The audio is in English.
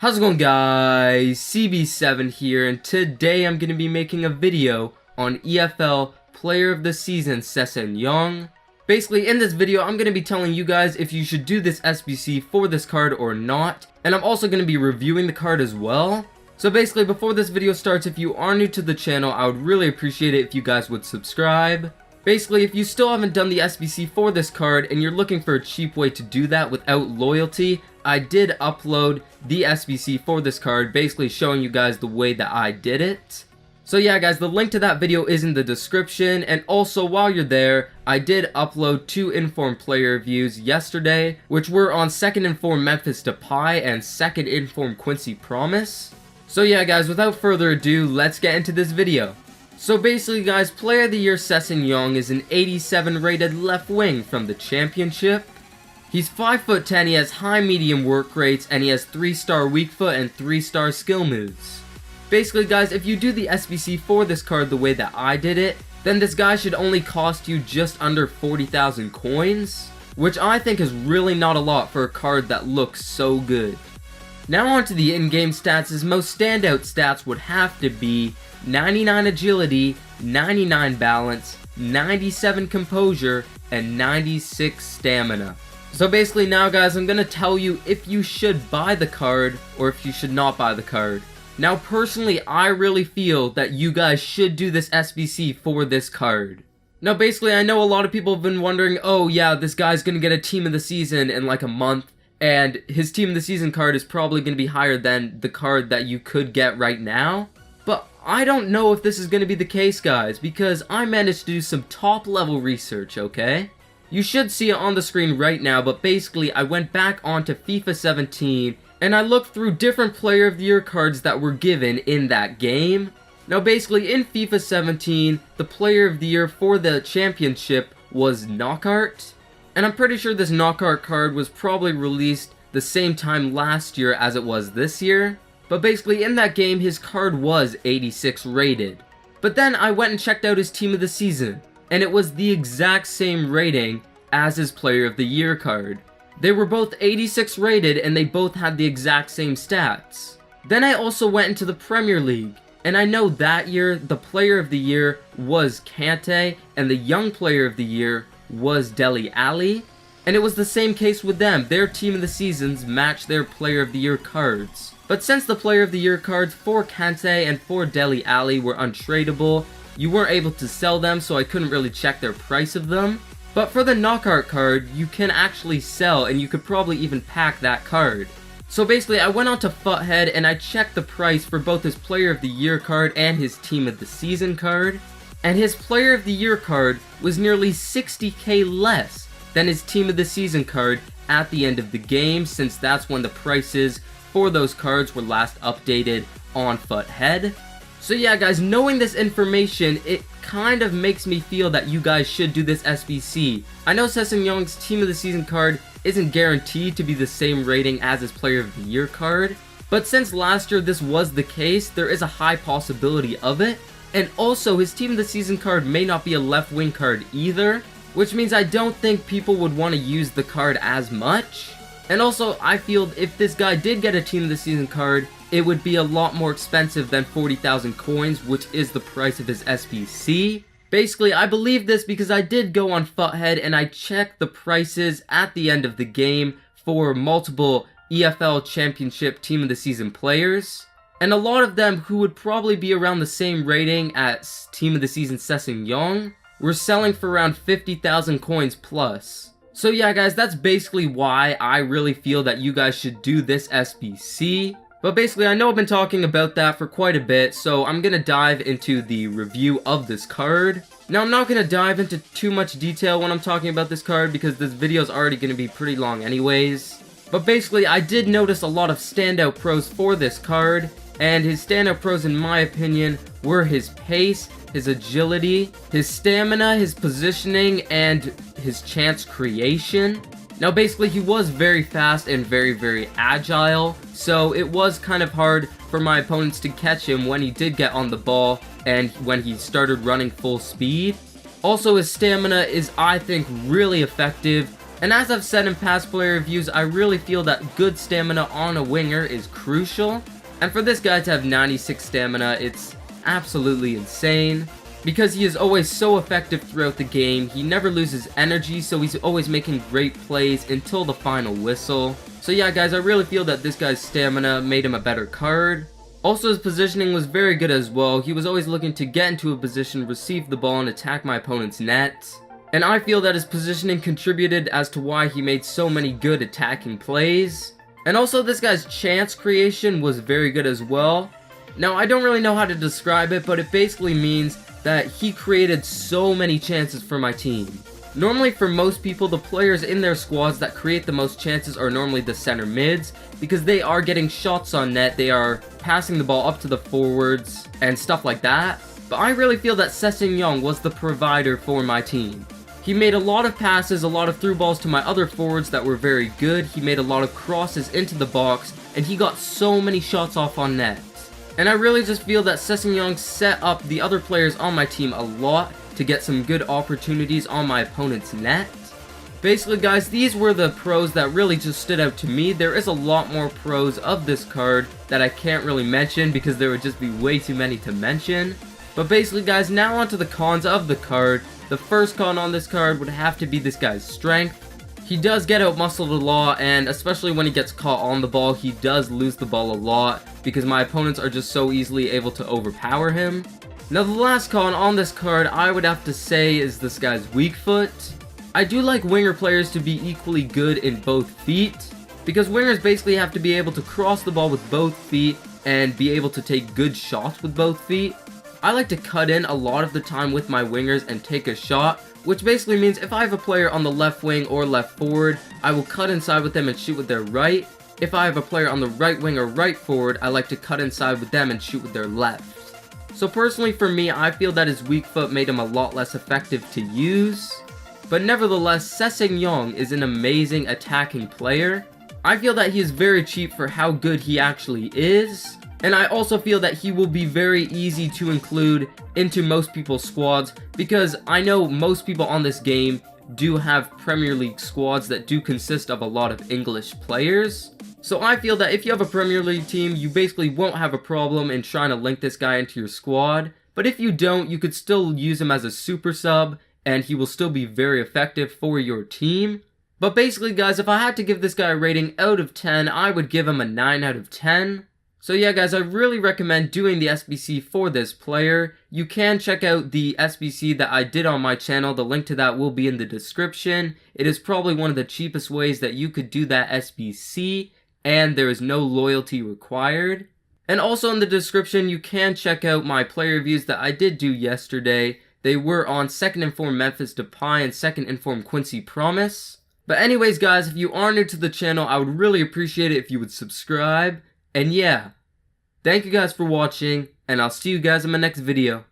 How's it going, guys? CB7 here, and today I'm going to be making a video on EFL Player of the Season Sessegnon. Basically, in this video, I'm going to be telling you guys if you should do this SBC for this card or not, and I'm also going to be reviewing the card as well. So basically, before this video starts, if you are new to the channel, I would really appreciate it if you guys would subscribe. Basically, if you still haven't done the SBC for this card and you're looking for a cheap way to do that without loyalty, I did upload the SBC for this card, basically showing you guys the way that I did it. So yeah guys, the link to that video is in the description, and also while you're there, I did upload 2 informed player reviews yesterday, which were on 2nd informed Memphis Depay and 2nd informed Quincy Promes. So yeah guys, without further ado, let's get into this video. So basically guys, Player of the Year Sessegnon is an 87 rated left wing from the Championship. He's 5'10", he has high medium work rates, and he has 3-star weak foot and 3-star skill moves. Basically guys, if you do the SBC for this card the way that I did it, then this guy should only cost you just under 40,000 coins, which I think is really not a lot for a card that looks so good. Now on to the in-game stats. His most standout stats would have to be 99 agility, 99 balance, 97 composure, and 96 stamina. So basically now guys, I'm going to tell you if you should buy the card or if you should not buy the card. Now personally, I really feel that you guys should do this SBC for this card. Now basically, I know a lot of people have been wondering, oh yeah, this guy's going to get a team of the season in like a month, and his team of the season card is probably going to be higher than the card that you could get right now. But I don't know if this is going to be the case guys, because I managed to do some top level research, okay? You should see it on the screen right now, but basically I went back onto FIFA 17 and I looked through different Player of the Year cards that were given in that game. Now basically in FIFA 17, the Player of the Year for the Championship was Knockout. And I'm pretty sure this Knockout card was probably released the same time last year as it was this year. But basically in that game, his card was 86 rated. But then I went and checked out his Team of the Season, and it was the exact same rating as his Player of the Year card. They were both 86 rated and they both had the exact same stats. Then I also went into the Premier League, and I know that year the Player of the Year was Kante and the Young Player of the Year was Dele Alli, and it was the same case with them. Their Team of the Seasons matched their Player of the Year cards. But since the Player of the Year cards for Kante and for Dele Alli were untradeable, you weren't able to sell them, so I couldn't really check their price of them. But for the Knockout card, you can actually sell, and you could probably even pack that card. So basically, I went on to Futhead and I checked the price for both his Player of the Year card and his Team of the Season card. And his Player of the Year card was nearly 60k less than his Team of the Season card at the end of the game, since that's when the prices for those cards were last updated on Futhead. So yeah guys, knowing this information, it kind of makes me feel that you guys should do this SBC. I know Sessegnon's Team of the Season card isn't guaranteed to be the same rating as his Player of the Year card, but since last year this was the case, there is a high possibility of it. And also, his Team of the Season card may not be a left wing card either, which means I don't think people would want to use the card as much. And also, I feel if this guy did get a Team of the Season card, it would be a lot more expensive than 40,000 coins, which is the price of his SBC. Basically, I believe this because I did go on Futhead and I checked the prices at the end of the game for multiple EFL Championship Team of the Season players. And a lot of them who would probably be around the same rating as Team of the Season Sessegnon were selling for around 50,000 coins plus. So yeah guys, that's basically why I really feel that you guys should do this SBC. But basically, I know I've been talking about that for quite a bit, so I'm going to dive into the review of this card. Now, I'm not going to dive into too much detail when I'm talking about this card, because this video is already going to be pretty long anyways. But basically, I did notice a lot of standout pros for this card, and his standout pros, in my opinion, were his pace, his agility, his stamina, his positioning, and his chance creation. Now basically, he was very fast and very agile, so it was kind of hard for my opponents to catch him when he did get on the ball and when he started running full speed. Also, his stamina is, I think, really effective And as I've said in past player reviews, I really feel that good stamina on a winger is crucial. And for this guy to have 96 stamina, it's absolutely insane. Because he is always so effective throughout the game, he never loses energy, so he's always making great plays until the final whistle. So yeah guys, I really feel that this guy's stamina made him a better card. Also, his positioning was very good as well. He was always looking to get into a position, receive the ball, and attack my opponent's net. And I feel that his positioning contributed as to why he made so many good attacking plays. And also, this guy's chance creation was very good as well. Now, I don't really know how to describe it, but it basically means that he created so many chances for my team. Normally, for most people, the players in their squads that create the most chances are normally the center mids, because they are getting shots on net, they are passing the ball up to the forwards, and stuff like that. But I really feel that Sessegnon was the provider for my team. He made a lot of passes, a lot of through balls to my other forwards that were very good. He made a lot of crosses into the box, and he got so many shots off on net. And I really just feel that Sessegnon set up the other players on my team a lot to get some good opportunities on my opponent's net. Basically guys, these were the pros that really just stood out to me. There is a lot more pros of this card that I can't really mention because there would just be way too many to mention. But basically guys, now onto the cons of the card. The first con on this card would have to be this guy's strength. He does get out-muscled a lot, and especially when he gets caught on the ball, he does lose the ball a lot because my opponents are just so easily able to overpower him. Now the last con on this card I would have to say is this guy's weak foot. I do like winger players to be equally good in both feet, because wingers basically have to be able to cross the ball with both feet and be able to take good shots with both feet. I like to cut in a lot of the time with my wingers and take a shot, which basically means if I have a player on the left wing or left forward, I will cut inside with them and shoot with their right. If I have a player on the right wing or right forward, I like to cut inside with them and shoot with their left. So personally for me, I feel that his weak foot made him a lot less effective to use. But nevertheless, Sessegnon is an amazing attacking player. I feel that he is very cheap for how good he actually is. And I also feel that he will be very easy to include into most people's squads, because I know most people on this game do have Premier League squads that do consist of a lot of English players. So I feel that if you have a Premier League team, you basically won't have a problem in trying to link this guy into your squad. But if you don't, you could still use him as a super sub, and he will still be very effective for your team. But basically guys, if I had to give this guy a rating out of 10, I would give him a 9 out of 10. So yeah guys, I really recommend doing the SBC for this player. You can check out the SBC that I did on my channel. The link to that will be in the description. It is probably one of the cheapest ways that you could do that SBC, and there is no loyalty required. And also in the description, you can check out my player reviews that I did do yesterday. They were on second inform Memphis Depay and second inform Quincy Promes. But anyways guys, if you are new to the channel, I would really appreciate it if you would subscribe. And yeah, thank you guys for watching, and I'll see you guys in my next video.